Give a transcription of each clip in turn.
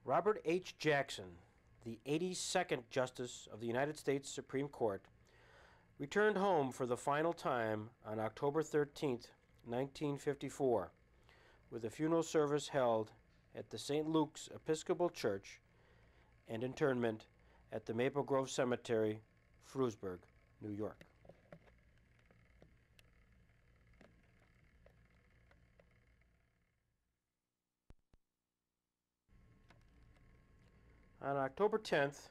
Robert H. Jackson, the 82nd Justice of the United States Supreme Court, returned home for the final time on October 13, 1954, with a funeral service held at the St. Luke's Episcopal Church and Internment at the Maple Grove Cemetery, Frewsburg, New York. On October 10th,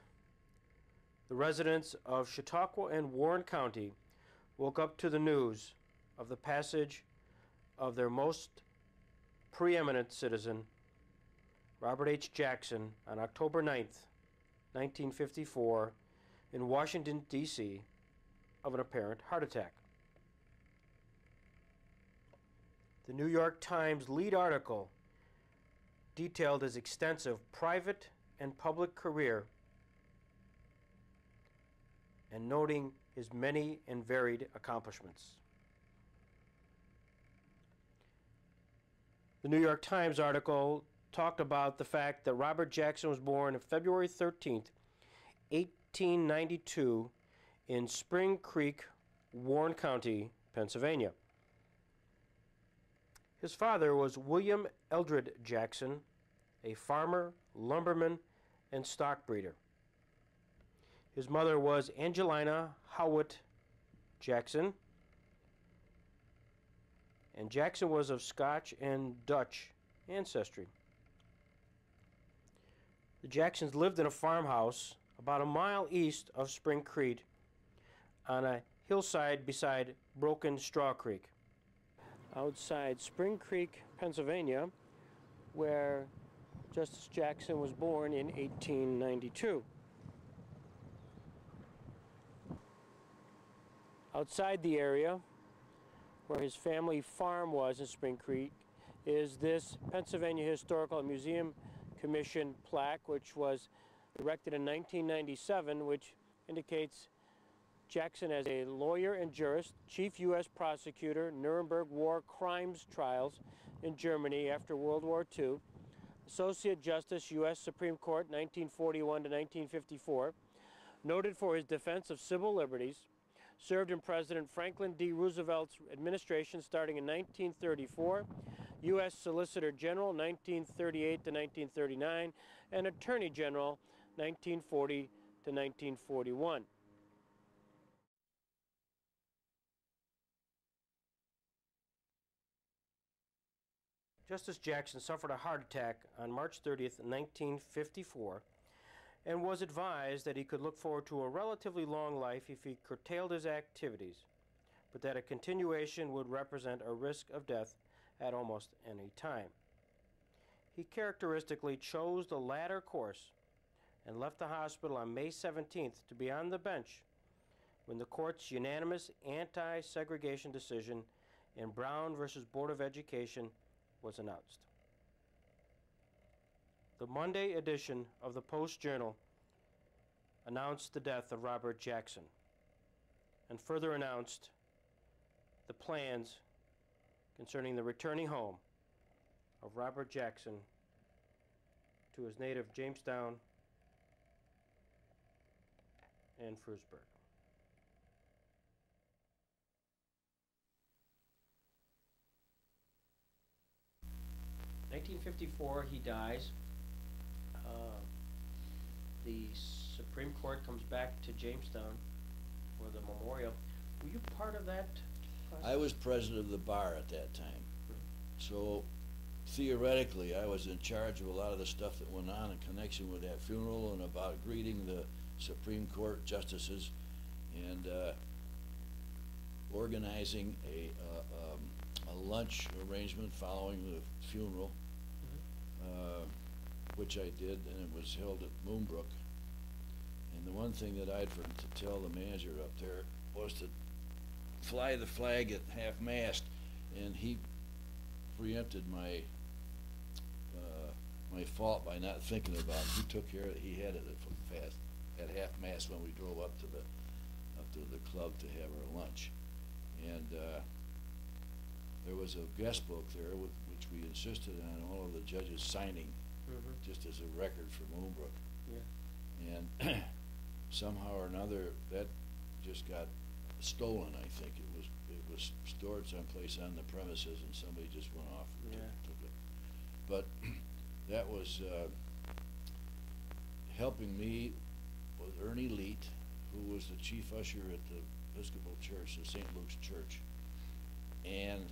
the residents of Chautauqua and Warren County woke up to the news of the passage of their most preeminent citizen, Robert H. Jackson, on October 9th, 1954, in Washington, D.C., of an apparent heart attack. The New York Times lead article detailed his extensive private and public career and noting his many and varied accomplishments. The New York Times article talked about the fact that Robert Jackson was born on February 13th, 1892, in Spring Creek, Warren County, Pennsylvania. His father was William Eldred Jackson, a farmer, lumberman, and stock breeder. His mother was Angelina Howitt Jackson, and Jackson was of Scotch and Dutch ancestry. The Jacksons lived in a farmhouse about a mile east of Spring Creek on a hillside beside Broken Straw Creek, outside Spring Creek, Pennsylvania, where Justice Jackson was born in 1892. Outside the area where his family farm was in Spring Creek is this Pennsylvania Historical and Museum Commission plaque, which was erected in 1997, which indicates Jackson as a lawyer and jurist, chief U.S. prosecutor, Nuremberg War crimes trials in Germany after World War II, Associate Justice, U.S. Supreme Court, 1941 to 1954, noted for his defense of civil liberties, served in President Franklin D. Roosevelt's administration starting in 1934, U.S. Solicitor General, 1938 to 1939, and Attorney General, 1940 to 1941. Justice Jackson suffered a heart attack on March 30th, 1954, and was advised that he could look forward to a relatively long life if he curtailed his activities, but that a continuation would represent a risk of death at almost any time. He characteristically chose the latter course and left the hospital on May 17th to be on the bench when the court's unanimous anti-segregation decision in Brown versus Board of Education was announced. The Monday edition of the Post-Journal announced the death of Robert Jackson and further announced the plans concerning the returning home of Robert Jackson to his native Jamestown and Frewsburg. 1954, he dies. The Supreme Court comes back to Jamestown for the memorial. Were you part of that process? I was president of the bar at that time. So theoretically, I was in charge of a lot of the stuff that went on in connection with that funeral and about greeting the Supreme Court justices and organizing a lunch arrangement following the funeral, which I did, and it was held at Moonbrook. And the one thing that I'd forgotten to tell the manager up there was to fly the flag at half-mast, and he preempted my my fault by not thinking about it. He took care of it. He had it at half-mast when we drove up to the club to have our lunch. And there was a guest book there which we insisted on all of the judges signing just as a record for Moonbrook. Yeah. And somehow or another, that just got stolen, I think. It was stored someplace on the premises, and somebody just went off and took it. But that was helping me was Ernie Leet, who was the chief usher at the Episcopal Church, the St. Luke's Church, and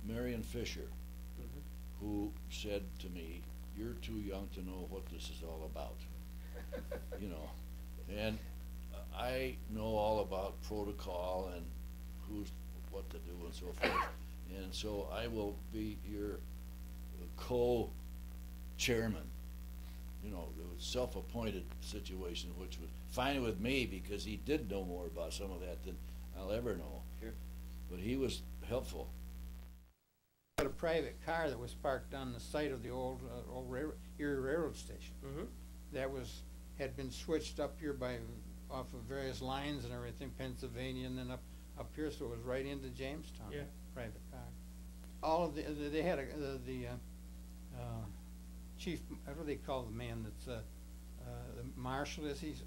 Marion Fisher, who said to me, "You're too young to know what this is all about." You know, and I know all about protocol and what to do and so forth, and so I will be your co-chairman. You know, it was self-appointed situation, which was fine with me because he did know more about some of that than I'll ever know. Sure. But he was helpful. A private car that was parked on the site of the old Erie Railroad Station. That had been switched up here off of various lines and everything, Pennsylvania, and then up here, so it was right into Jamestown. Yeah. Private car. All of they had the chief. What do they call the man that's the marshal? Is he's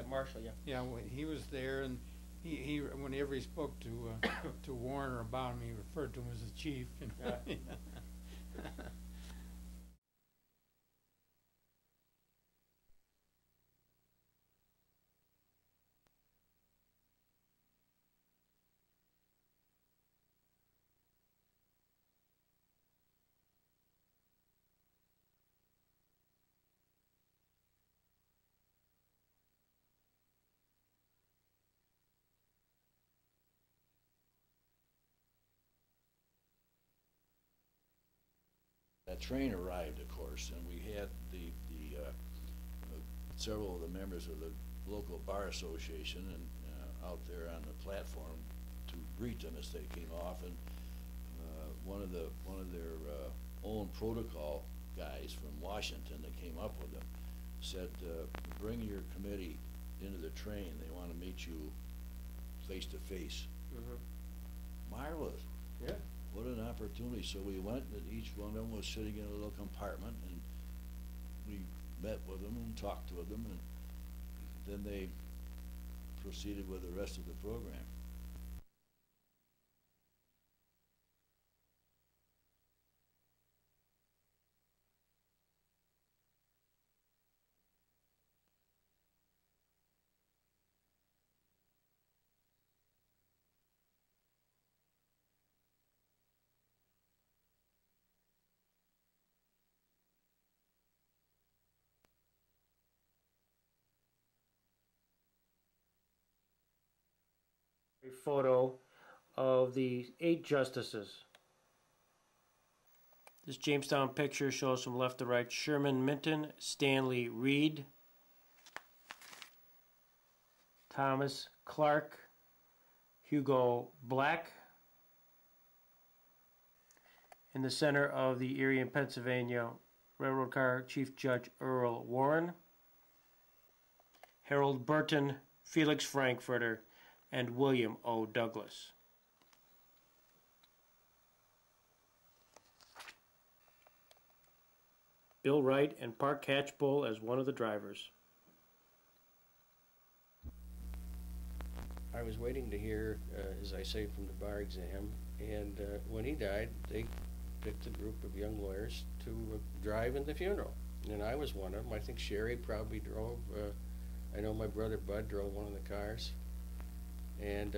Marshall. Yeah. Yeah, well, he was there, and he whenever he spoke to Warner about him, he referred to him as the chief. You know? Yeah. That train arrived, of course, and we had several of the members of the local bar association and out there on the platform to greet them as they came off. And one of their own protocol guys from Washington that came up with them said, "Bring your committee into the train. They want to meet you face to face." Marvelous. Yeah. What an opportunity. So we went, and each one of them was sitting in a little compartment, and we met with them and talked with them, and then they proceeded with the rest of the program. A photo of the 8 justices. This Jamestown picture shows from left to right Sherman Minton, Stanley Reed, Thomas Clark, Hugo Black. In the center of the Erie and Pennsylvania Railroad car, Chief Judge Earl Warren, Harold Burton, Felix Frankfurter, and William O. Douglas. Bill Wright and Park Catchpole as one of the drivers. I was waiting to hear, as I say, from the bar exam, and when he died, they picked a group of young lawyers to drive in the funeral, and I was one of them. I think Sherry probably drove. I know my brother Bud drove one of the cars. And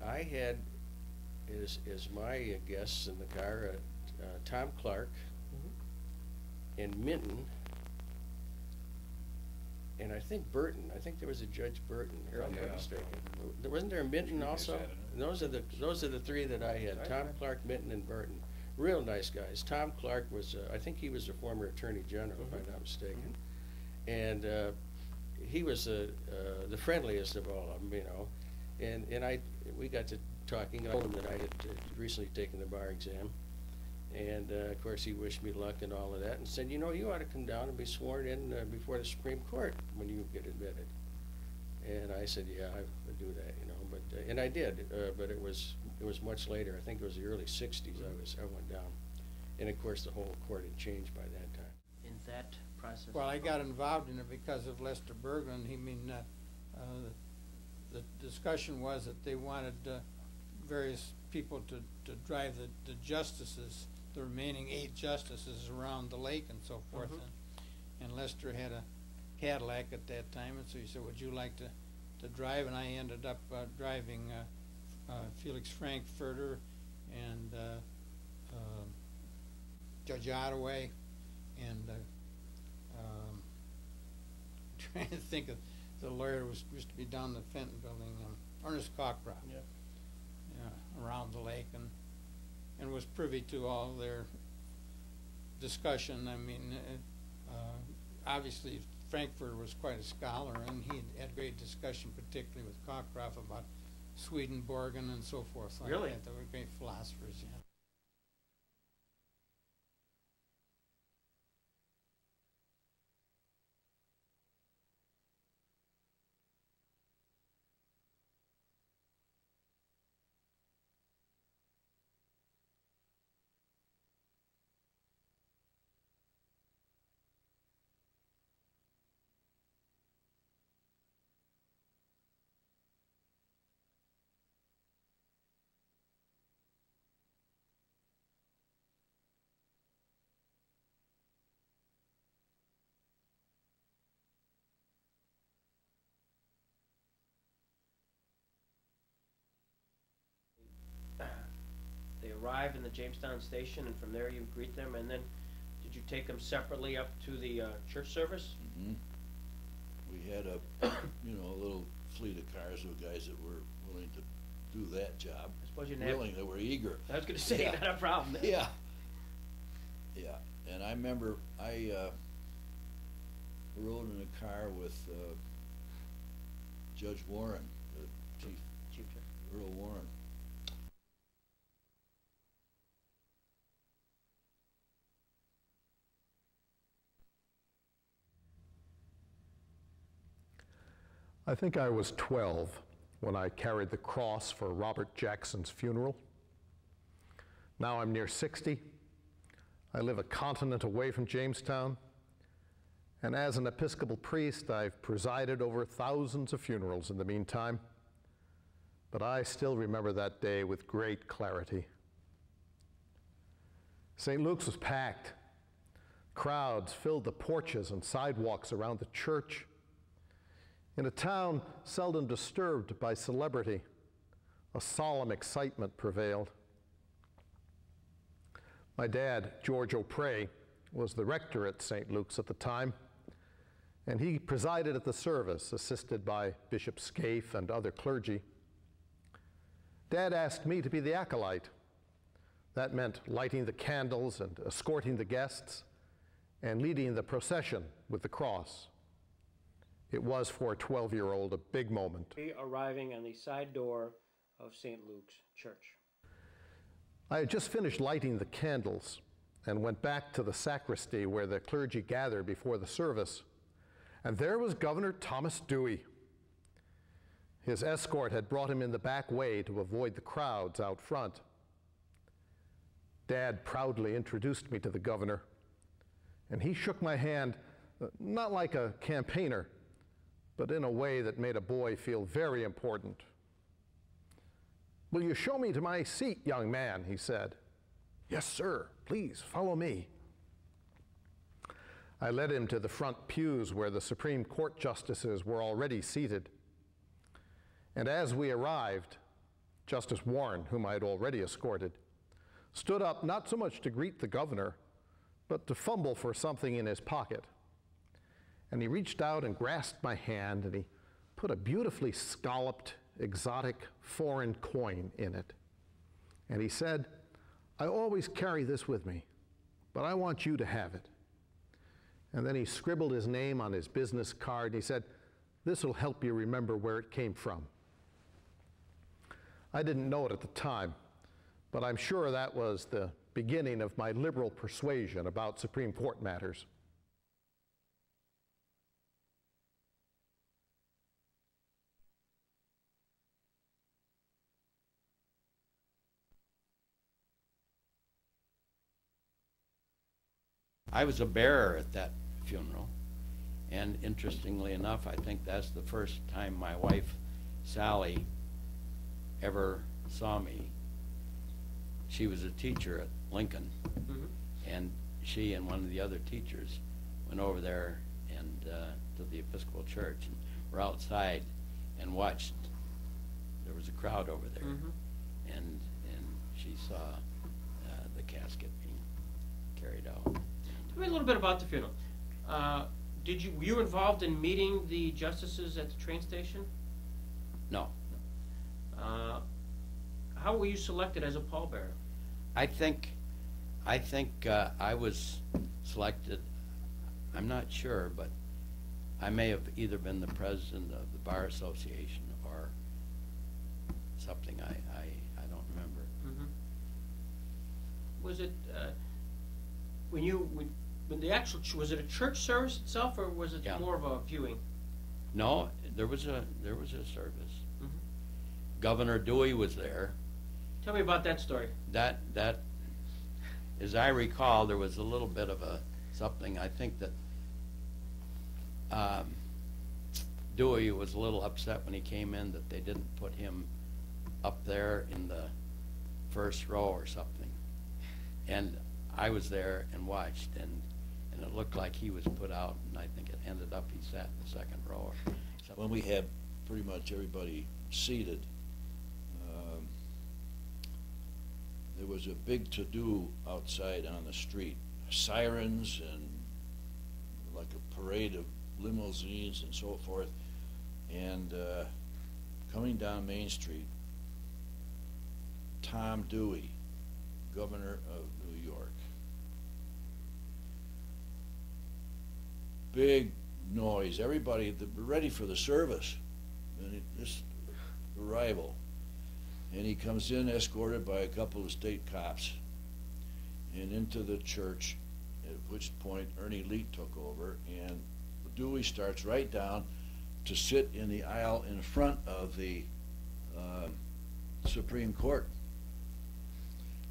I had as my guests in the car Tom Clark and Minton, and I think Burton. I think there was a Judge Burton, if I'm not mistaken. Wasn't there a Minton also? And those are the 3 that I had: Tom Clark, Minton, and Burton. Real nice guys. Tom Clark was, I think he was a former Attorney General, if I'm not mistaken, and he was the friendliest of all of them, you know. And we got to talking. I told him that I had recently taken the bar exam, and of course he wished me luck and all of that, and said, "You know, you ought to come down and be sworn in before the Supreme Court when you get admitted." And I said, "Yeah, I would do that, you know." But and I did, but it was much later. I think it was the early '60s. I went down, And of course, the whole court had changed by that time. In that process? Well, I got involved in it because of Lester Berglund. The discussion was that they wanted various people to drive the justices, the remaining 8 justices, around the lake and so forth. And Lester had a Cadillac at that time, and so he said, would you like to drive? And I ended up driving Felix Frankfurter and Judge Ottaway, and trying to think of the lawyer who used to be down the Fenton building, Ernest Cockcroft. Yeah. Around the lake, and was privy to all their discussion. I mean, obviously Frankfurter was quite a scholar, and he had great discussion, particularly with Cockcroft, about Swedenborg and so forth. Like Really? that. They were great philosophers, yeah. They arrive in the Jamestown station, and from there you greet them, and then did you take them separately up to the church service? Mm-hmm. We had a little fleet of cars of guys that were willing to do that job. I suppose you didn't Willing, that were eager. I was going to say, Yeah. not a problem. Yeah. Yeah. And I remember I rode in a car with Judge Warren, the Chief Judge. Earl Warren. I think I was 12 when I carried the cross for Robert Jackson's funeral. Now I'm near 60. I live a continent away from Jamestown. And as an Episcopal priest, I've presided over thousands of funerals in the meantime. But I still remember that day with great clarity. St. Luke's was packed. Crowds filled the porches and sidewalks around the church. In a town seldom disturbed by celebrity, a solemn excitement prevailed. My dad, George O'Prey, was the rector at St. Luke's at the time, and he presided at the service, assisted by Bishop Scaife and other clergy. Dad asked me to be the acolyte. That meant lighting the candles and escorting the guests and leading the procession with the cross. It was, for a 12-year-old, a big moment. Arriving on the side door of St. Luke's Church. I had just finished lighting the candles and went back to the sacristy where the clergy gathered before the service, and there was Governor Thomas Dewey. His escort had brought him in the back way to avoid the crowds out front. Dad proudly introduced me to the governor, and he shook my hand, not like a campaigner, but in a way that made a boy feel very important. "Will you show me to my seat, young man?" he said. "Yes, sir. Please follow me." I led him to the front pews where the Supreme Court justices were already seated. And as we arrived, Justice Warren, whom I had already escorted, stood up not so much to greet the governor, but to fumble for something in his pocket. And he reached out and grasped my hand, and he put a beautifully scalloped, exotic foreign coin in it. And he said, "I always carry this with me, but I want you to have it." And then he scribbled his name on his business card, and he said, "This will help you remember where it came from." I didn't know it at the time, but I'm sure that was the beginning of my liberal persuasion about Supreme Court matters. I was a bearer at that funeral, and interestingly enough, I think that's the first time my wife, Sally, ever saw me. She was a teacher at Lincoln, and she and one of the other teachers went over there and to the Episcopal Church, and were outside and watched. There was a crowd over there, and she saw the casket being carried out. Tell me a little bit about the funeral. Were you involved in meeting the justices at the train station? No. How were you selected as a pallbearer? I think I was selected. I'm not sure, but I may have either been the president of the Bar Association or something. I don't remember. Was it when the actual was it a church service itself, or was it more of a viewing? No, there was a service. Governor Dewey was there. Tell me about that story. That, as I recall, there was a little bit of something. I think that Dewey was a little upset when he came in that they didn't put him up there in the first row or something. And I was there and watched, and it looked like he was put out, and I think it ended up he sat in the second row or something. When we had pretty much everybody seated, there was a big to-do outside on the street. Sirens and like a parade of limousines and so forth. And coming down Main Street, Tom Dewey, governor of New York. Big noise, everybody ready for the service. And this arrival. And he comes in escorted by a couple of state cops and into the church, at which point Ernie Leet took over, and Dewey starts right down to sit in the aisle in front of the Supreme Court.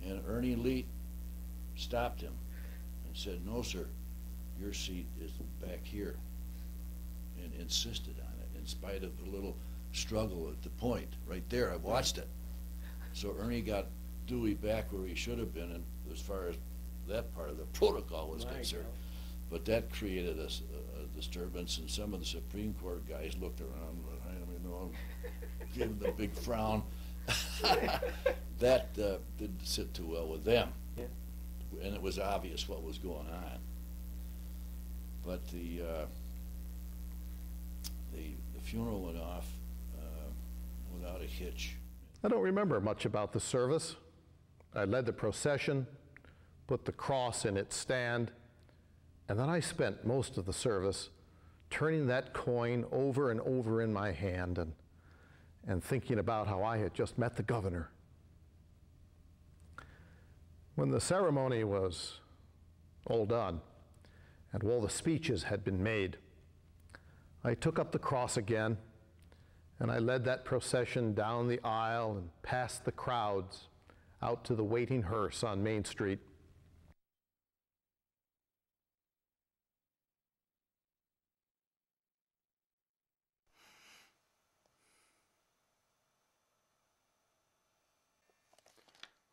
And Ernie Leet stopped him and said, "No, sir, your seat is back here," and insisted on it in spite of the little struggle at the point right there. I watched it. So Ernie got Dewey back where he should have been, and as far as that part of the protocol was concerned. But that created a disturbance, and some of the Supreme Court guys looked around behind him, gave him the big frown. That didn't sit too well with them. Yeah. And it was obvious what was going on. But the funeral went off without a hitch. I don't remember much about the service. I led the procession, put the cross in its stand, and then I spent most of the service turning that coin over and over in my hand and thinking about how I had just met the governor. When the ceremony was all done and all the speeches had been made, I took up the cross again, and I led that procession down the aisle and past the crowds out to the waiting hearse on Main Street.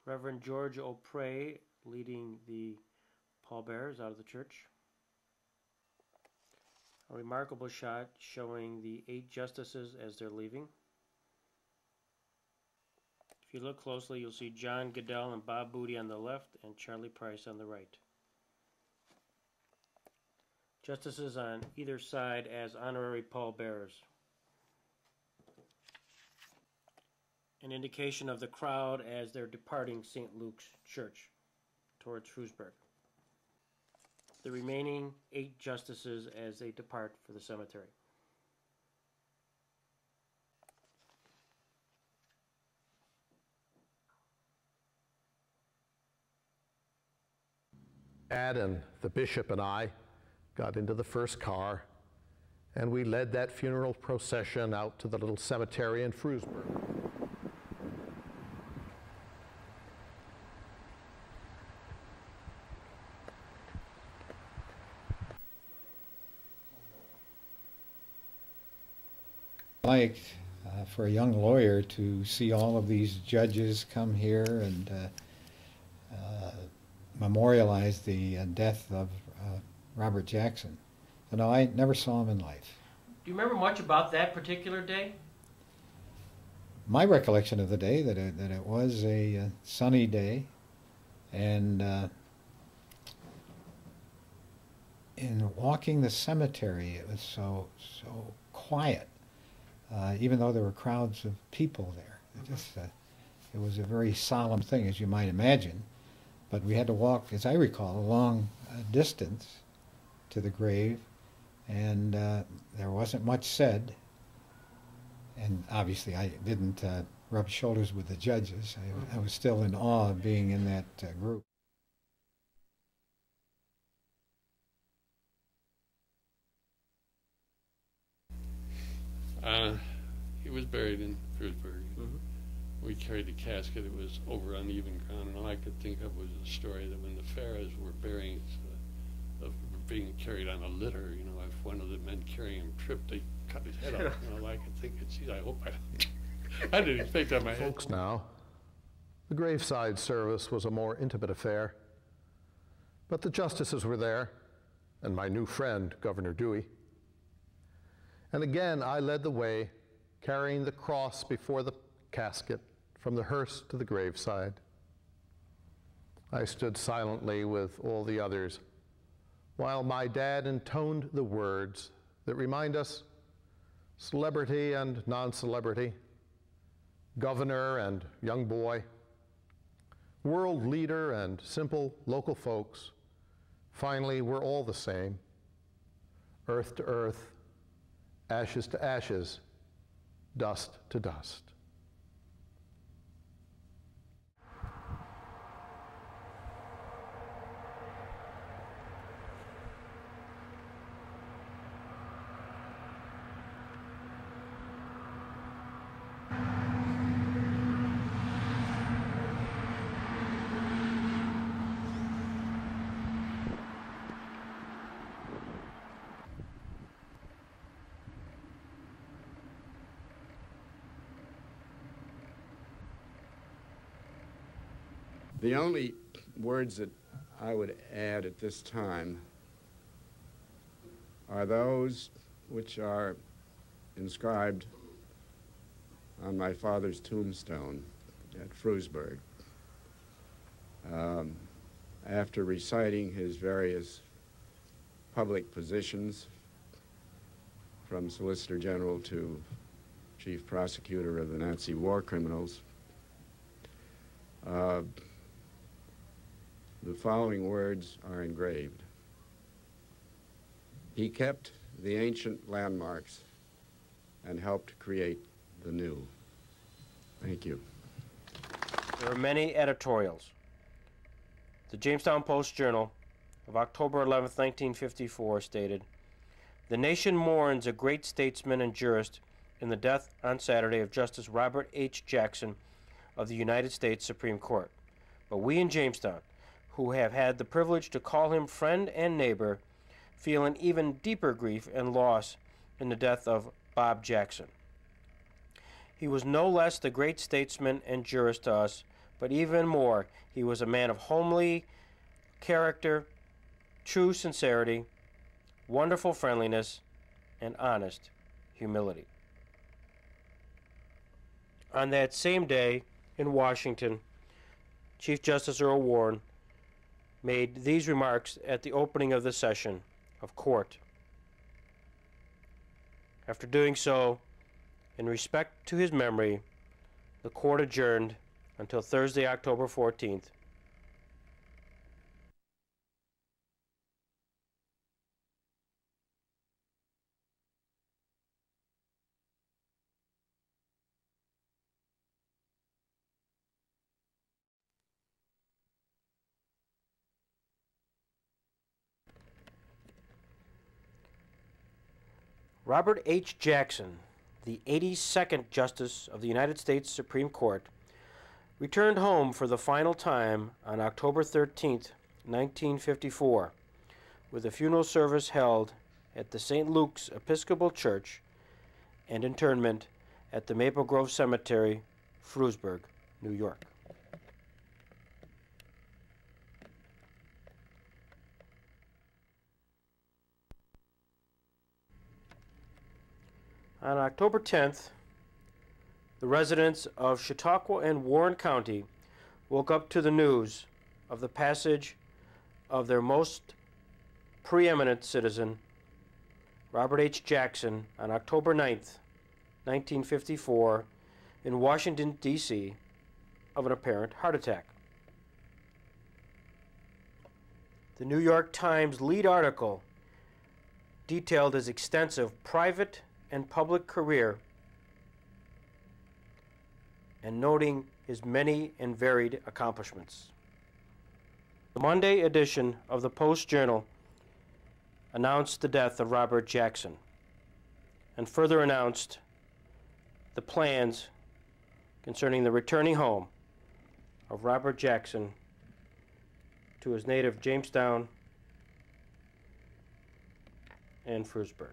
Reverend George O'Prey leading the pallbearers out of the church. A remarkable shot showing the 8 justices as they're leaving. If you look closely, you'll see John Goodell and Bob Booty on the left and Charlie Price on the right. Justices on either side as honorary pallbearers. An indication of the crowd as they're departing St. Luke's Church towards Frewsburg. The remaining 8 justices as they depart for the cemetery. Dad and the bishop and I got into the first car, and we led that funeral procession out to the little cemetery in Frewsburg. Like for a young lawyer to see all of these judges come here and memorialize the death of Robert Jackson. You know, I never saw him in life. Do you remember much about that particular day? My recollection of the day, that it was a sunny day, and in walking the cemetery, it was so quiet, even though there were crowds of people there. It was a very solemn thing, as you might imagine. But we had to walk, as I recall, a long distance to the grave, and there wasn't much said. And obviously I didn't rub shoulders with the judges. I was still in awe of being in that group. He was buried in Frewsburg. We carried the casket. It was over uneven ground, and all I could think of was the story that when the pharaohs were burying, being carried on a litter, you know, if one of the men carrying him tripped, they cut his head off. You know, all I could think is, geez, I hope I didn't even think that in my head. Folks now, the graveside service was a more intimate affair, but the justices were there, and my new friend, Governor Dewey. And again, I led the way, carrying the cross before the casket from the hearse to the graveside. I stood silently with all the others while my dad intoned the words that remind us celebrity and non-celebrity, governor and young boy, world leader and simple local folks, finally we're all the same, earth to earth, ashes to ashes, dust to dust. The only words that I would add at this time are those which are inscribed on my father's tombstone at Frewsburg. After reciting his various public positions, from Solicitor General to Chief Prosecutor of the Nazi war criminals, the following words are engraved. He kept the ancient landmarks and helped create the new. Thank you. There are many editorials. The Jamestown Post-Journal of October 11th, 1954 stated, "The nation mourns a great statesman and jurist in the death on Saturday of Justice Robert H. Jackson of the United States Supreme Court. But we in Jamestown, who have had the privilege to call him friend and neighbor, feel an even deeper grief and loss in the death of Bob Jackson. He was no less the great statesman and jurist to us, but even more, he was a man of homely character, true sincerity, wonderful friendliness, and honest humility." On that same day in Washington, Chief Justice Earl Warren made these remarks at the opening of the session of court. After doing so, in respect to his memory, the court adjourned until Thursday, October 14th. Robert H. Jackson, the 82nd Justice of the United States Supreme Court, returned home for the final time on October 13th, 1954, with a funeral service held at the St. Luke's Episcopal Church and Internment at the Maple Grove Cemetery, Frewsburg, New York. On October 10th, the residents of Chautauqua and Warren County woke up to the news of the passage of their most preeminent citizen, Robert H. Jackson, on October 9th, 1954, in Washington, D.C., of an apparent heart attack. The New York Times lead article detailed his extensive private and public career and noting his many and varied accomplishments. The Monday edition of the Post-Journal announced the death of Robert Jackson and further announced the plans concerning the returning home of Robert Jackson to his native Jamestown and Frewsburg.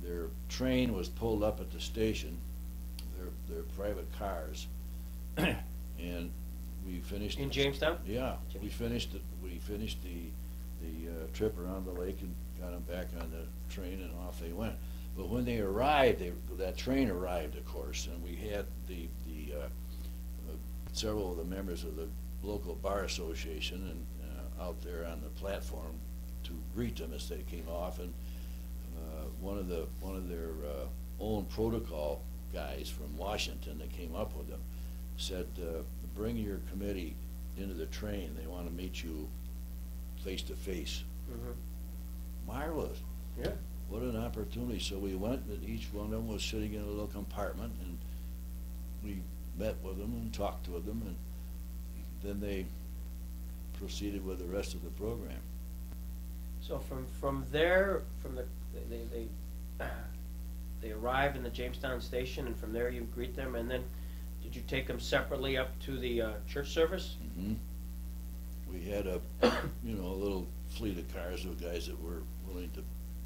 Their train was pulled up at the station, their private cars, and we finished In Jamestown? Yeah, we finished the trip around the lake and got them back on the train, and off they went. But when they arrived, that train arrived, of course, and we had several of the members of the local bar association and out there on the platform to greet them as they came off. And one of their own protocol guys from Washington that came up with them said, bring your committee into the train. They want to meet you face to face. Marvelous. Yeah. What an opportunity. So we went, and each one of them was sitting in a little compartment, and we met with them and talked with them, and then they proceeded with the rest of the program. So from there, they arrived in the Jamestown station, and from there you greet them, and then did you take them separately up to the church service? Mm-hmm. We had a little fleet of cars of guys that were willing to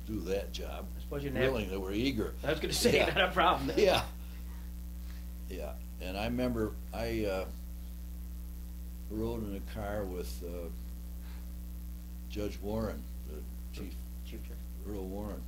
do that job. I suppose you didn't That were eager. I was going to say, Yeah. not a problem then. Yeah. Yeah. And I remember I rode in a car with Judge Warren, the Chief Judge. Earl Warren.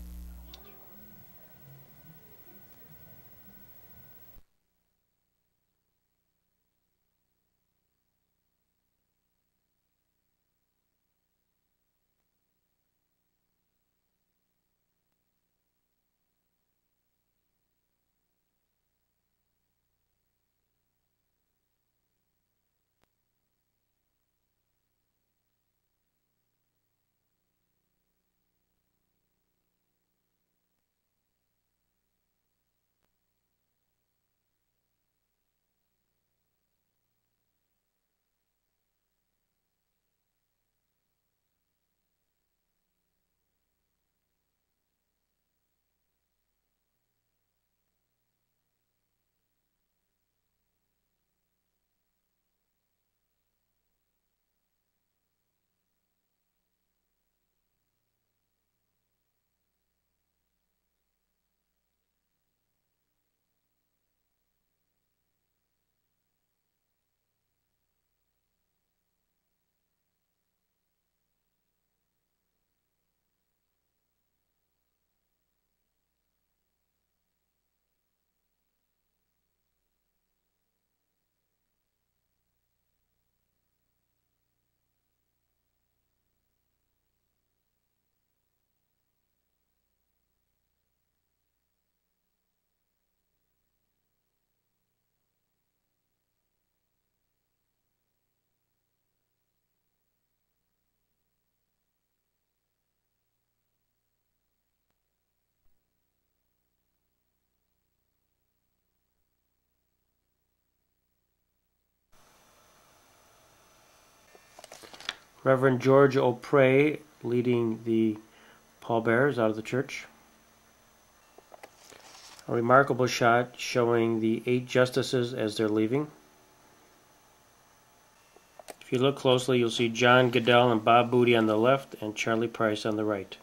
Reverend George O'Prey leading the pallbearers out of the church. A remarkable shot showing the 8 justices as they're leaving. If If you look closely, you'll see John Goodell and Bob Booty on the left and Charlie Price on the right.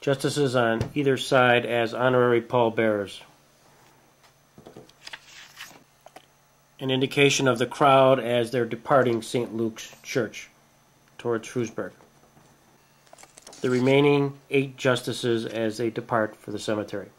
Justices on either side as honorary pallbearers. An indication of the crowd as they're departing St. Luke's Church towards Frewsburg. The remaining 8 justices as they depart for the cemetery.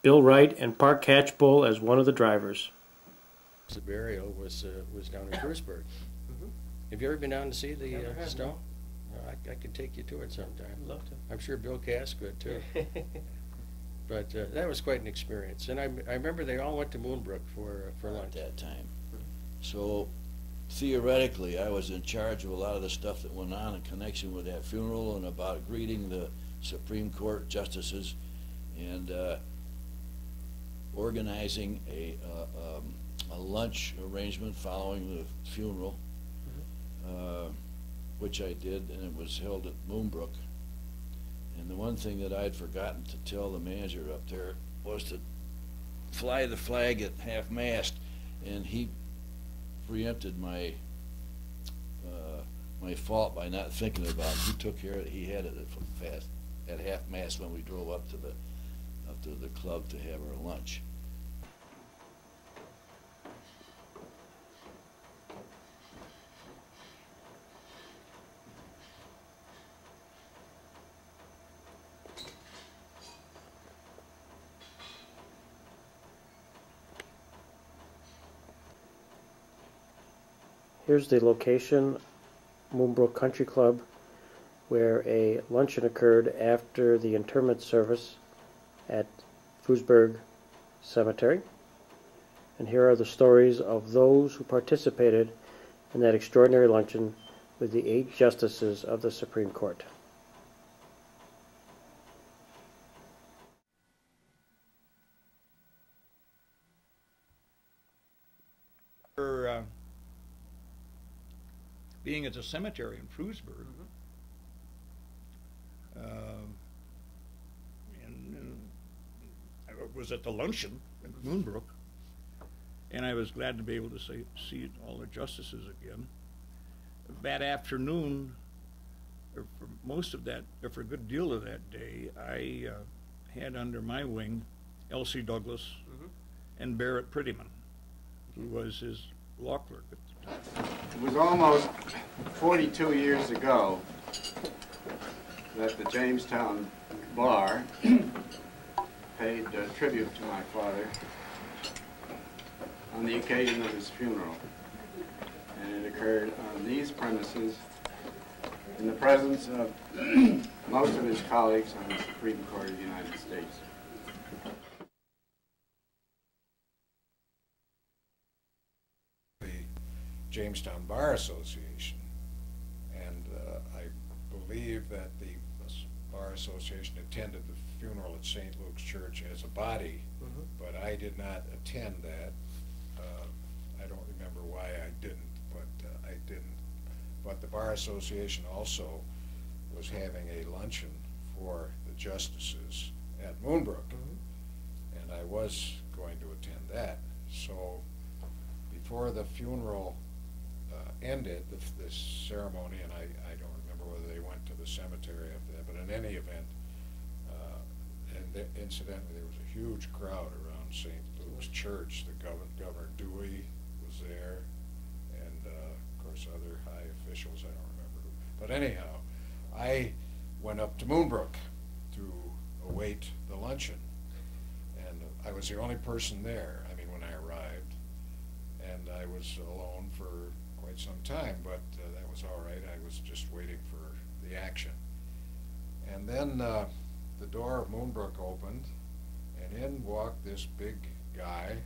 Bill Wright and Park Catchpole as one of the drivers. The burial was down in Frewsburg. Have you ever been down to see the stone? No, I could take you to it sometime. I'd love to. I'm sure Bill Cass could too. But that was quite an experience. And I remember they all went to Moonbrook for lunch. At that time. So theoretically, I was in charge of a lot of the stuff that went on in connection with that funeral and about greeting the Supreme Court justices and organizing a lunch arrangement following the funeral, which I did, and it was held at Moonbrook. And the one thing that I'd forgotten to tell the manager up there was to fly the flag at half-mast, and he preempted my my fault by not thinking about it. He took care of it. He had it at half-mast when we drove up to the club to have our lunch. Here's the location, Moonbrook Country Club, where a luncheon occurred after the interment service at Frewsburg Cemetery. And here are the stories of those who participated in that extraordinary luncheon with the 8 justices of the Supreme Court. Being at the cemetery in Frewsburg, and I was at the luncheon at Moonbrook, and I was glad to be able to see all the justices again. That afternoon, or for most of that, or for a good deal of that day, I had under my wing Elsie Douglas and Barrett Prettyman, who was his law clerk at the time. It was almost 42 years ago that the Jamestown Bar paid tribute to my father on the occasion of his funeral. And it occurred on these premises in the presence of most of his colleagues on the Supreme Court of the United States. Jamestown Bar Association, and I believe that the Bar Association attended the funeral at St. Luke's Church as a body, but I did not attend that. I don't remember why I didn't, but I didn't. But the Bar Association also was having a luncheon for the justices at Moonbrook, and I was going to attend that. So before the funeral ended, this ceremony, and I don't remember whether they went to the cemetery after that, but in any event, incidentally, there was a huge crowd around St. Luke's Church. The Governor Dewey was there, and course, other high officials, I don't remember who. But anyhow, I went up to Moonbrook to await the luncheon. And I was the only person there, I mean, when I arrived. And I was alone for quite some time, but that was all right. I was just waiting for the action. And then the door of Moonbrook opened, and in walked this big guy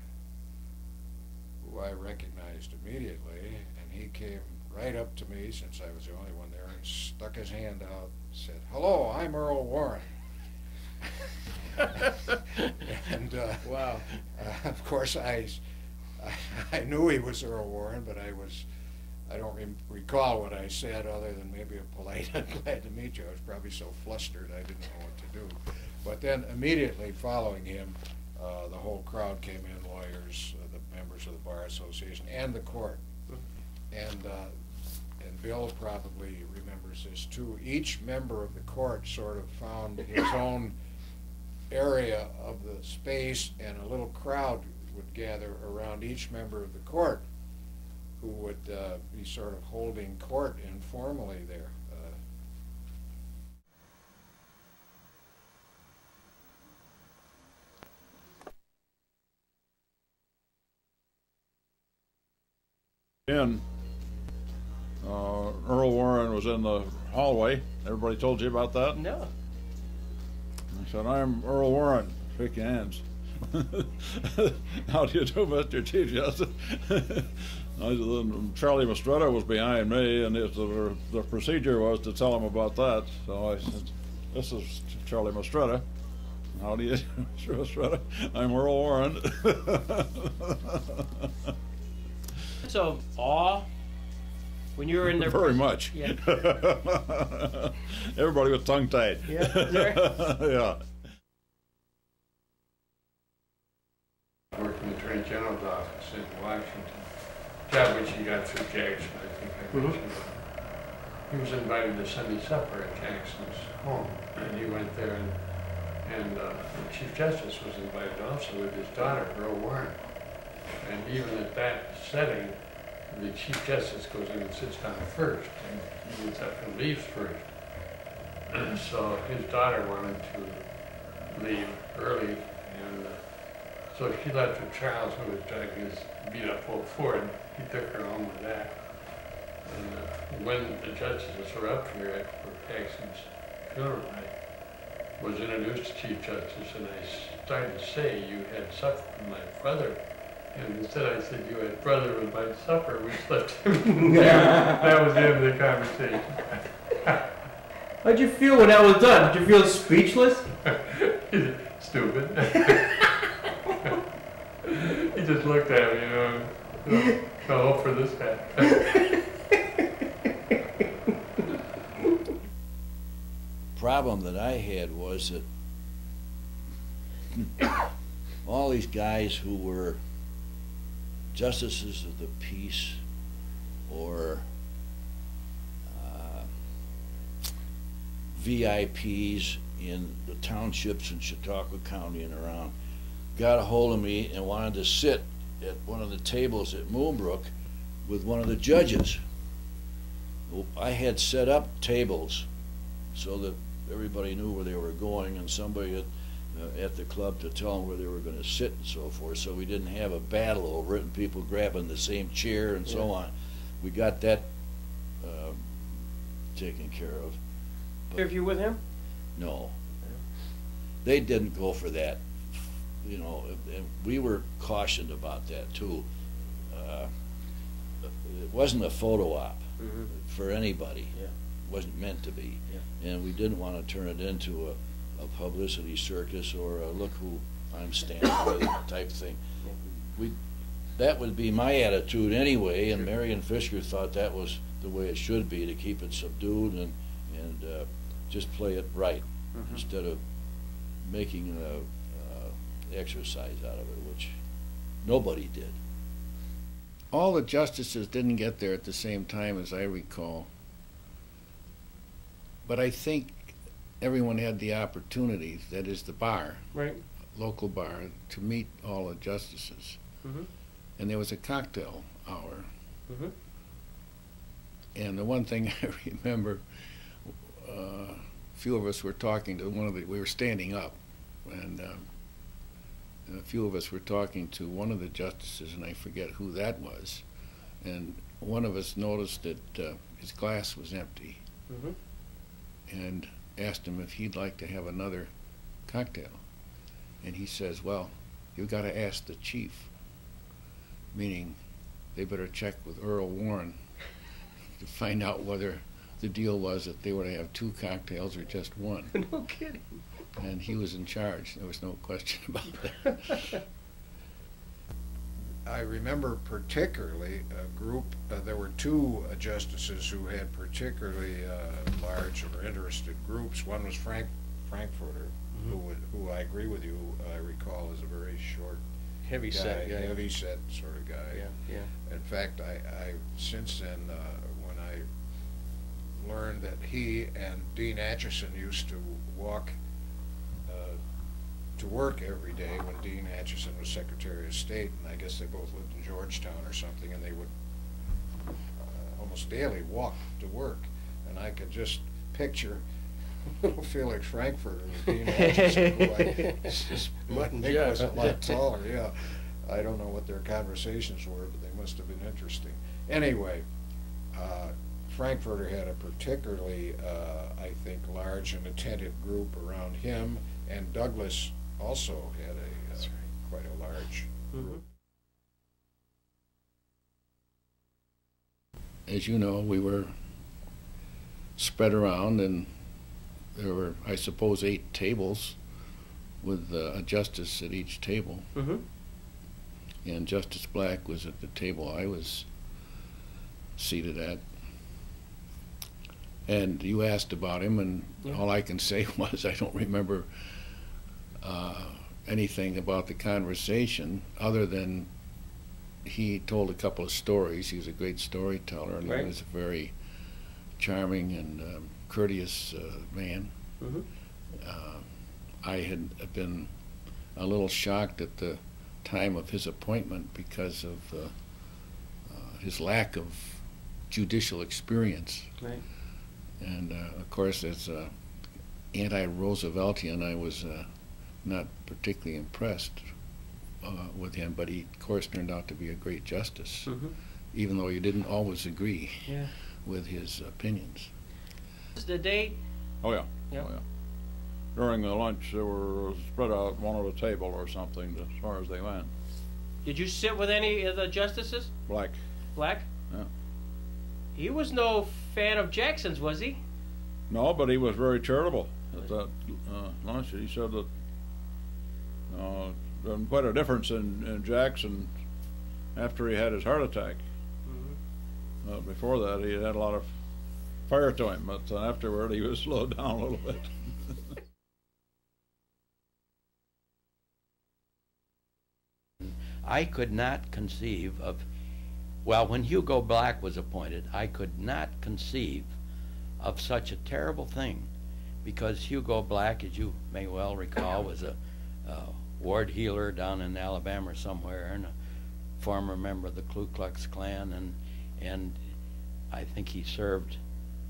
who I recognized immediately, and he came right up to me, since I was the only one there, and stuck his hand out and said, "Hello, I'm Earl Warren." And Wow. of course I knew he was Earl Warren, but I don't recall what I said other than maybe a polite, "I'm glad to meet you." I was probably so flustered I didn't know what to do. But then immediately following him, the whole crowd came in, lawyers, the members of the Bar Association, and the court. And Bill probably remembers this too. Each member of the court sort of found his own area of the space, and a little crowd would gather around each member of the court, who would be sort of holding court informally there. Earl Warren was in the hallway. Everybody told you about that? No. I said, "I'm Earl Warren." Shake your hands. "How do you do, Mr. Chief Justice?" Charlie Mastretta was behind me, and the procedure was to tell him about that. So I said, "This is Charlie Mastretta." "How do you do, Mr. Mastretta?" "I'm Earl Warren." So, awe when you were in there. Very much. Yeah. Everybody was tongue-tied. Yeah. Yeah. I worked in the Attorney General's office in Washington, job which he got through Jackson, I think I mentioned. He was invited to Sunday supper at Jackson's home, and he went there, and the Chief Justice was invited also with his daughter, Earl Warren. And even at that setting, the Chief Justice goes in and sits down first, and he gets up and leaves first. And so his daughter wanted to leave early, and so she left with Charles, who was driving his beat-up old Ford. He took her home with that. And when the justices were up here for Jackson's funeral, I was introduced to Chief Justice, and I started to say, "You had supper with my brother." And instead I said, "You had brother with my supper," which left him there. That was the end of the conversation. How'd you feel when that was done? Did you feel speechless? Stupid. He just looked at me, no hope for this guy. Problem that I had was that all these guys who were justices of the peace or VIPs in the townships in Chautauqua County and around got a hold of me and wanted to sit at one of the tables at Moonbrook with one of the judges. Well, I had set up tables so that everybody knew where they were going, and somebody at the club to tell them where they were going to sit and so forth, so we didn't have a battle over it and people grabbing the same chair and so on. We got that taken care of. But If you with him? no, they didn't go for that. You know, and we were cautioned about that too. It wasn't a photo op for anybody. Yeah. It wasn't meant to be. Yeah. And we didn't want to turn it into a publicity circus or a look who I'm standing with type thing. That would be my attitude anyway, and Marion Fisher thought that was the way it should be, to keep it subdued and just play it right instead of making exercise out of it, which nobody did. All the justices didn't get there at the same time, as I recall. But I think everyone had the opportunity, that is the bar, Right. local bar, to meet all the justices. And there was a cocktail hour. And the one thing I remember, a few of us were talking to we were standing up, and a few of us were talking to one of the justices, and I forget who that was. And one of us noticed that his glass was empty, and asked him if he'd like to have another cocktail. And he says, well, you've got to ask the chief, meaning they better check with Earl Warren to find out whether the deal was that they were to have 2 cocktails or just 1. No kidding. And he was in charge. There was no question about that. I remember particularly a group, there were 2 justices who had particularly large or interested groups. One was Frankfurter, who I agree with you, I recall is a very short Heavy guy, set guy. heavy set sort of guy. Yeah, yeah. In fact, I since then, when I learned that he and Dean Atchison used to walk to work every day when Dean Atchison was Secretary of State, and I guess they both lived in Georgetown or something, and they would almost daily walk to work, and I could just picture little Felix Frankfurter with Dean Atchison, who I was a lot taller, yeah. I don't know what their conversations were, but they must have been interesting. Anyway, Frankfurter had a particularly, I think, large and attentive group around him, and Douglas also had quite a large group. As you know, we were spread around, and there were, I suppose, 8 tables with a justice at each table. And Justice Black was at the table I was seated at. And you asked about him, and all I can say was I don't remember anything about the conversation other than he told a couple of stories. He was a great storyteller, and he was a very charming and courteous man. I had been a little shocked at the time of his appointment because of his lack of judicial experience. And of course, as anti-Rooseveltian, I was not particularly impressed with him, but he, of course, turned out to be a great justice, even though you didn't always agree with his opinions. The date? Oh, yeah. Oh, yeah. During the lunch, they were spread out one at a table or something as far as they went. Did you sit with any of the justices? Black. Black? Yeah. He was no fan of Jackson's, was he? No, but he was very charitable at that lunch. He said that there was quite a difference in Jackson after he had his heart attack. Before that, he had a lot of fire to him, but afterward he was slowed down a little bit. I could not conceive of, well, when Hugo Black was appointed, I could not conceive of such a terrible thing, because Hugo Black, as you may well recall, was a ward healer down in Alabama or somewhere, and a former member of the Ku Klux Klan, and I think he served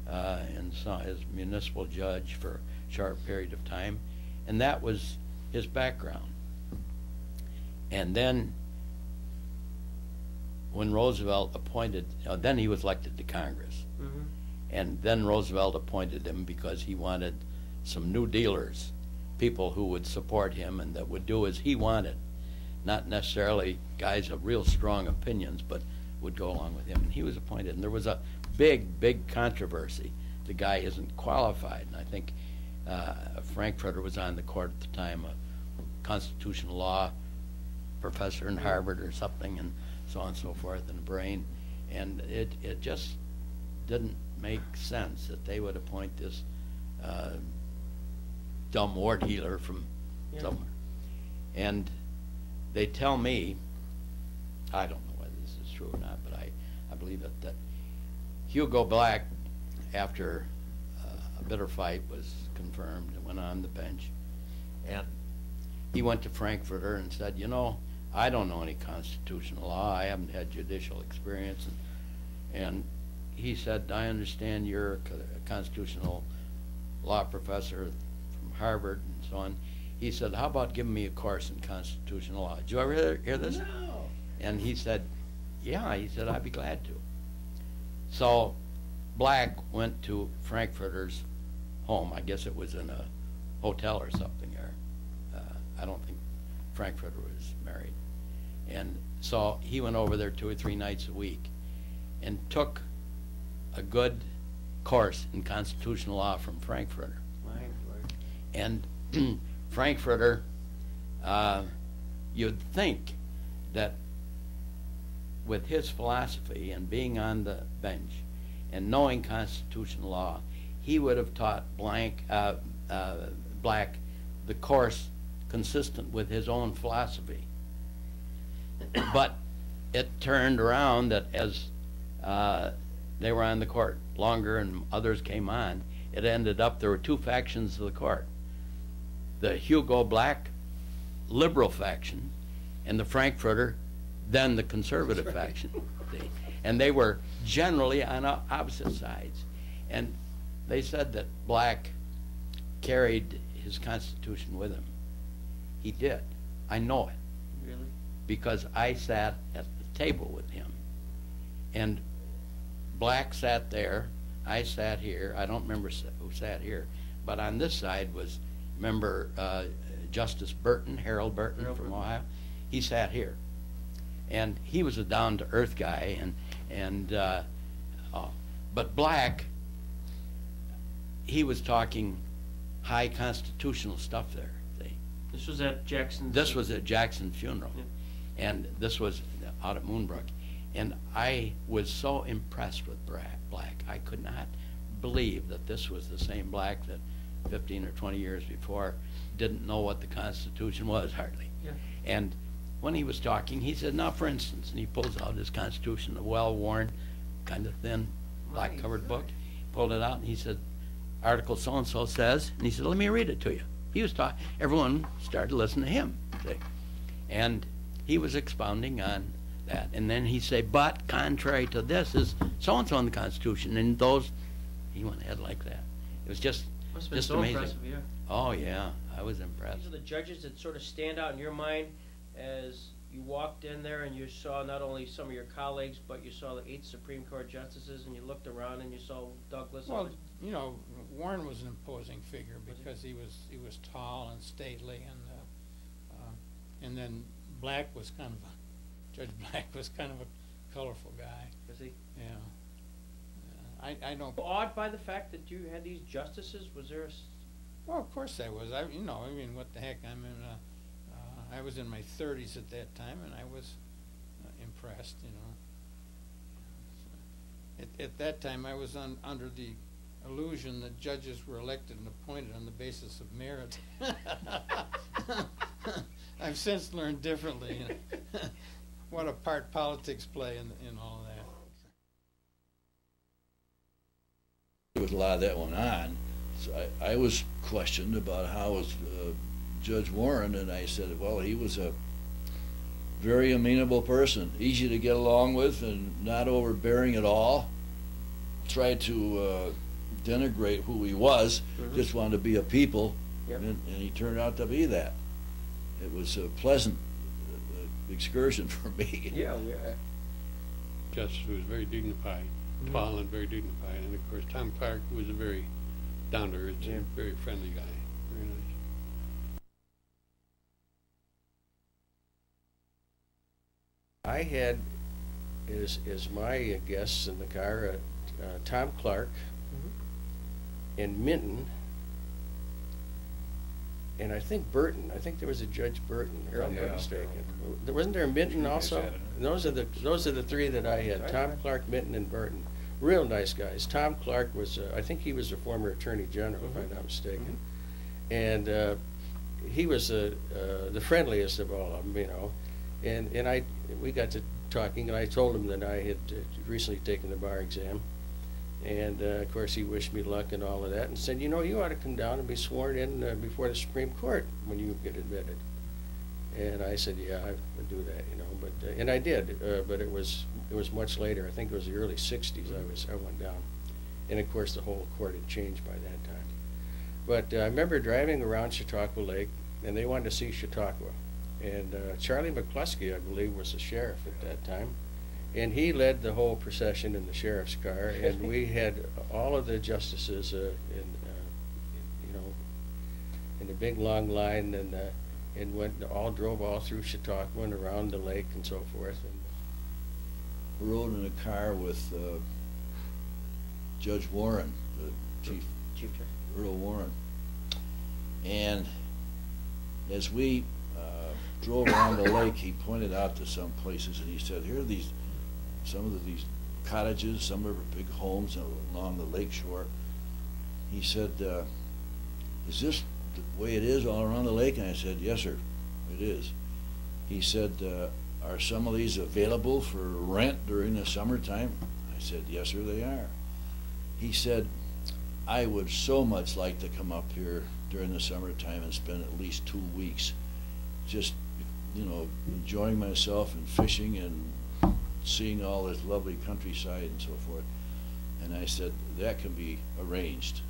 as municipal judge for a short period of time, and that was his background. And then when Roosevelt appointed, then he was elected to Congress, and then Roosevelt appointed him because he wanted some New Dealers, people who would support him and that would do as he wanted, not necessarily guys of real strong opinions, but would go along with him. And he was appointed, and there was a big controversy. The guy isn't qualified, and I think Frankfurter was on the court at the time, a constitutional law professor in Harvard or something, and so on and so forth, and a brain, and it just didn't make sense that they would appoint this dumb ward healer from somewhere. And they tell me, I don't know whether this is true or not, but I believe it, that Hugo Black, after a bitter fight was confirmed and went on the bench, and he went to Frankfurter and said, you know, I don't know any constitutional law, I haven't had judicial experience, and he said, I understand you're a constitutional law professor from Harvard and so on. He said, how about giving me a course in constitutional law? Did you ever hear this? No. And he said, yeah. He said, I'd be glad to. So Black went to Frankfurter's home. I guess it was in a hotel or something. Or I don't think Frankfurter was married. And so he went over there 2 or 3 nights a week and took a good course in constitutional law from Frankfurter. And Frankfurter, you'd think that with his philosophy and being on the bench and knowing constitutional law, he would have taught Black the course consistent with his own philosophy. But it turned around that as they were on the court longer and others came on, it ended up there were 2 factions of the court. The Hugo Black liberal faction and the Frankfurter, then the conservative faction. And they were generally on opposite sides. And they said that Black carried his Constitution with him. He did. I know it. Really? Because I sat at the table with him. And Black sat there, I sat here. I don't remember who sat here, but on this side was, remember Justice Burton, Harold Burton from Ohio? He sat here. And he was a down-to-earth guy, but Black, he was talking high constitutional stuff there. See? This was at Jackson's. This was at Jackson's funeral, yeah. And this was out at Moonbrook. And I was so impressed with Black. I could not believe that this was the same Black that 15 or 20 years before didn't know what the Constitution was hardly. Yeah. And when he was talking, he said, now for instance, and he pulls out his Constitution, a well-worn, kind of thin, black-covered book. He pulled it out and he said, Article so-and-so says, and he said, let me read it to you. He was talking, everyone started listening to him. See? And he was expounding on that. And then he said, but contrary to this is so-and-so in the Constitution. And those, he went ahead like that. It was just so amazing. Impressive, yeah. Oh, yeah. I was impressed. These are the judges that sort of stand out in your mind as you walked in there and you saw not only some of your colleagues, but you saw the 8 Supreme Court justices, and you looked around and you saw Douglas. Well, you know, Warren was an imposing figure because he was tall and stately, and then Black was kind of Judge Black was kind of a colorful guy. Was he? Yeah. I don't. Awed by the fact that you had these justices? Was there a... Well, of course I was. I mean, what the heck? I was in my 30s at that time, and I was impressed, you know. At that time, I was under the illusion that judges were elected and appointed on the basis of merit. I've since learned differently what a part politics play in all that. There was a lot of that went on. So I was questioned about how was Judge Warren, and I said, well, he was a very amenable person, easy to get along with, and not overbearing at all. Tried to denigrate who he was, just wanted to be a people, and he turned out to be that. It was a pleasant excursion for me. Yeah. Justice was very dignified, tall and very dignified, and of course Tom Clark was a very down-to-earth, very friendly guy, very nice. I had as my guests in the car Tom Clark and Minton, and I think Burton. I think there was a Judge Burton, if I'm not mistaken. Wasn't there a Minton also? Those are the 3 that I had: Tom Clark, Minton, and Burton. Real nice guys. Tom Clark was, I think he was a former Attorney General, if I'm not mistaken, and he was the friendliest of all of them, you know. And we got to talking, and I told him that I had recently taken the bar exam, and of course he wished me luck and all of that, and said, you know, you ought to come down and be sworn in before the Supreme Court when you get admitted. And I said, yeah, I would do that, you know. But and I did, but it was much later. I think it was the early '60s. I went down, and of course the whole court had changed by that time. But I remember driving around Chautauqua Lake, and they wanted to see Chautauqua. And Charlie McCluskey, I believe, was the sheriff at that time. And he led the whole procession in the sheriff's car, and we had all of the justices you know, in a big long line, and drove all through Chautauqua and around the lake and so forth. We rode in a car with Judge Warren, the Chief Judge Earl Warren, and as we drove around the lake, he pointed out to some places, and he said, "Here are these these cottages. Some are big homes along the lake shore." He said, "Is this the way it is all around the lake?" And I said, "Yes, sir, it is." He said, "Are some of these available for rent during the summertime?" I said, "Yes, sir, they are." He said, "I would so much like to come up here during the summertime and spend at least 2 weeks just, you know, enjoying myself and fishing and seeing all this lovely countryside and so forth." And I said, "That can be arranged."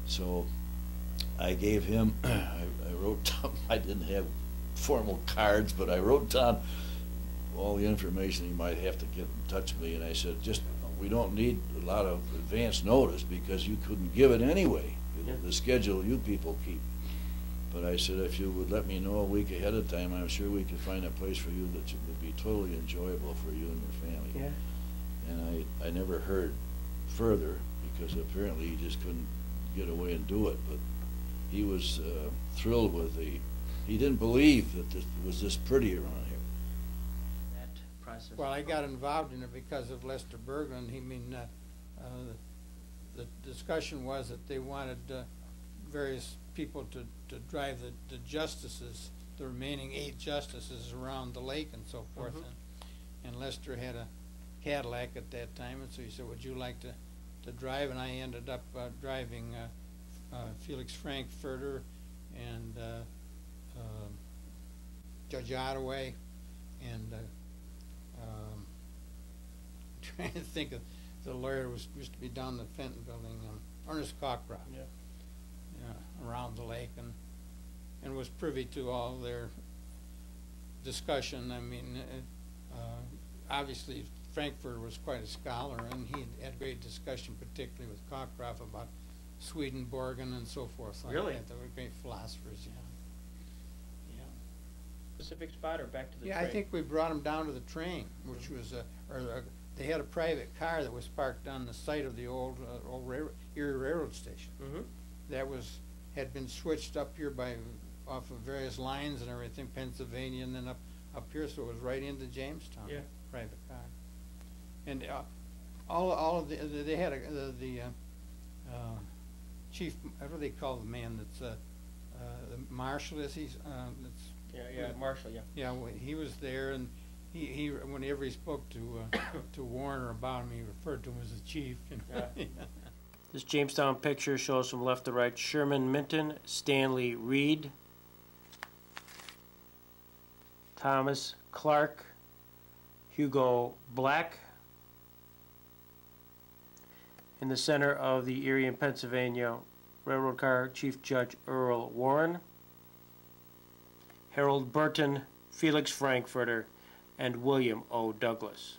So I gave him, I wrote down, I didn't have formal cards, but I wrote down all the information he might have to get in touch with me, and I said, "Just, we don't need a lot of advance notice because you couldn't give it anyway, the schedule you people keep. But I said, if you would let me know a week ahead of time, I'm sure we could find a place for you that would be totally enjoyable for you and your family." Yeah. And I never heard further because apparently he just couldn't get away and do it. But he was thrilled with he didn't believe that it was this pretty around here. That process. Well, I got involved in it because of Lester Berglund. The discussion was that they wanted various people to drive the justices, the remaining 8 justices, around the lake and so forth. And Lester had a Cadillac at that time, and so he said, "Would you like to drive?" And I ended up driving Felix Frankfurter and Judge Ottaway, and trying to think of the lawyer who used to be down the Fenton building, Ernest Cockcroft. Yeah. Around the lake, and was privy to all their discussion. I mean, obviously Frankfurter was quite a scholar, and he had great discussion, particularly with Cockcroft, about Swedenborgen and so forth. Really? They were great philosophers, yeah. Specific spot or back to the train? I think we brought them down to the train, which was, they had a private car that was parked on the site of the old Erie Railroad Station. That had been switched up here off of various lines and everything, Pennsylvania, and then up here, so it was right into Jamestown. Yeah. Private car. And all of they had the chief, what do they call the man that's the marshal is? Marshal, yeah. Yeah, well, he was there, and he whenever he spoke to Warner about him, he referred to him as the chief. Yeah. This Jamestown picture shows from left to right Sherman Minton, Stanley Reed, Thomas Clark, Hugo Black. In the center of the Erie and Pennsylvania Railroad car, Chief Judge Earl Warren, Harold Burton, Felix Frankfurter, and William O. Douglas.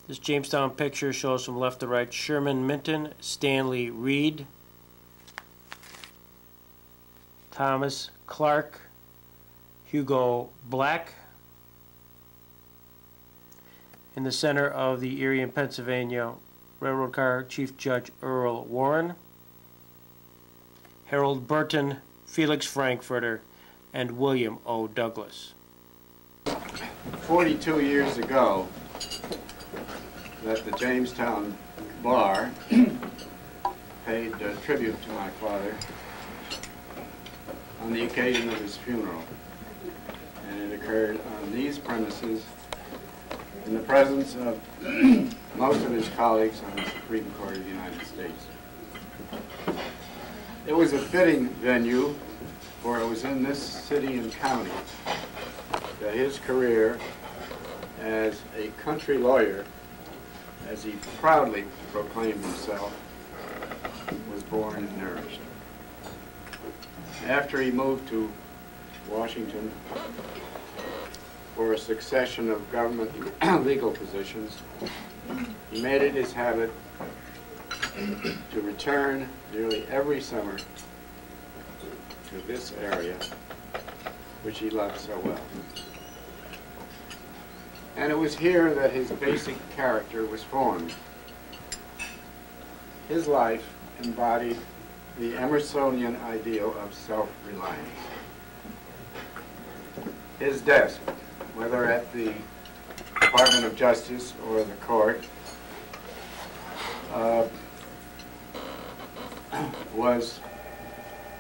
This Jamestown picture shows from left to right Sherman Minton, Stanley Reed, Thomas Clark, Hugo Black. In the center of the Erie and Pennsylvania Railroad car, Chief Judge Earl Warren, Harold Burton, Felix Frankfurter, and William O. Douglas. 42 years ago, that the Jamestown Bar paid tribute to my father on the occasion of his funeral. And it occurred on these premises in the presence of most of his colleagues on the Supreme Court of the United States. It was a fitting venue for it was in this city and county that his career as a country lawyer, as he proudly proclaimed himself, was born and nourished. After he moved to Washington for a succession of government legal positions, he made it his habit to return nearly every summer to this area, which he loved so well. And it was here that his basic character was formed. His life embodied the Emersonian ideal of self-reliance. His desk, whether at the Department of Justice or the court,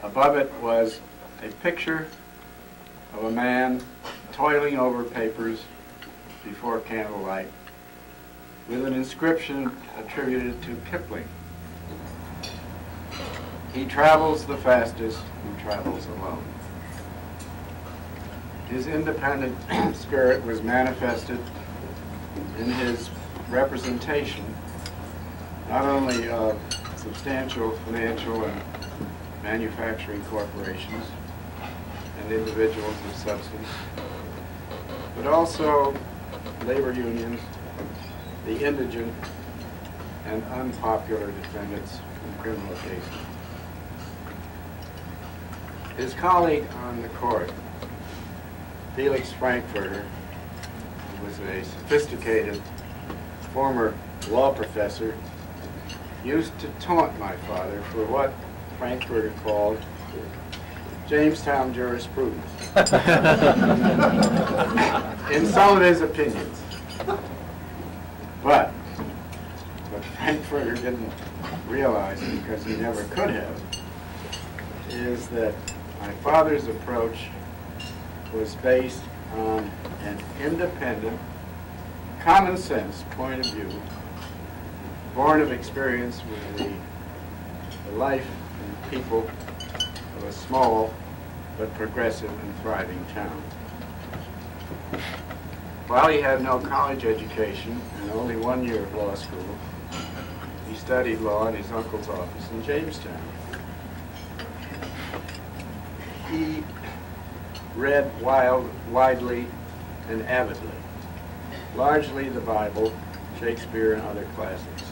above it was a picture of a man toiling over papers before candlelight with an inscription attributed to Kipling. He travels the fastest who travels alone. His independent spirit was manifested in his representation not only of substantial financial and manufacturing corporations and individuals of substance, but also labor unions, the indigent, and unpopular defendants in criminal cases. His colleague on the court, Felix Frankfurter, who was a sophisticated former law professor, used to taunt my father for what Frankfurter called Jamestown jurisprudence in some of his opinions. But what Frankfurter didn't realize, because he never could have, is that my father's approach was based on an independent, common sense point of view, born of experience with the life and people of a small but progressive and thriving town. While he had no college education and only 1 year of law school, he studied law in his uncle's office in Jamestown. He read widely and avidly, largely the Bible, Shakespeare, and other classics.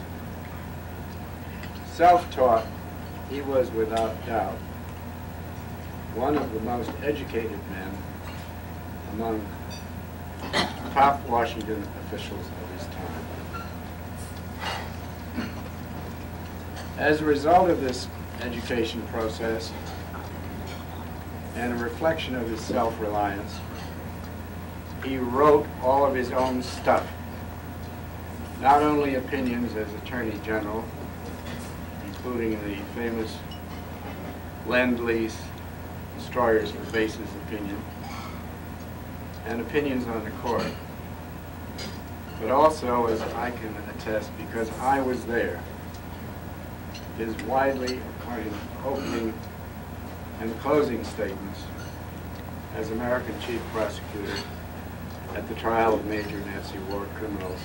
Self-taught, he was without doubt one of the most educated men among top Washington officials of his time. As a result of this education process and a reflection of his self-reliance, he wrote all of his own stuff, not only opinions as Attorney General, including the famous Lend-Lease Destroyers for Bases opinion, and opinions on the court, but also, as I can attest, because I was there, his widely acclaimed opening and closing statements as American Chief Prosecutor at the trial of major Nazi war criminals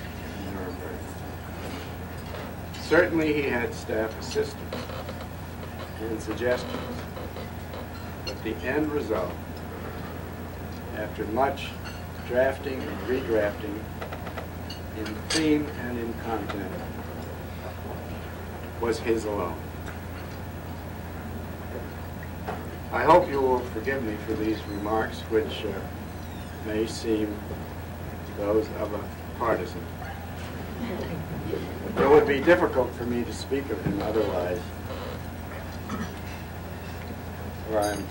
in Nuremberg. Certainly he had staff assistance and suggestions, but the end result, after much drafting and redrafting in theme and in content, was his alone. I hope you will forgive me for these remarks, which may seem those of a partisan. It would be difficult for me to speak of him otherwise, for I'm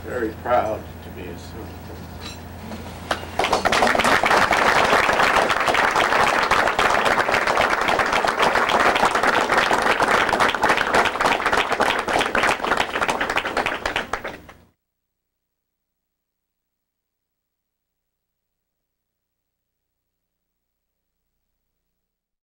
very proud to be his son.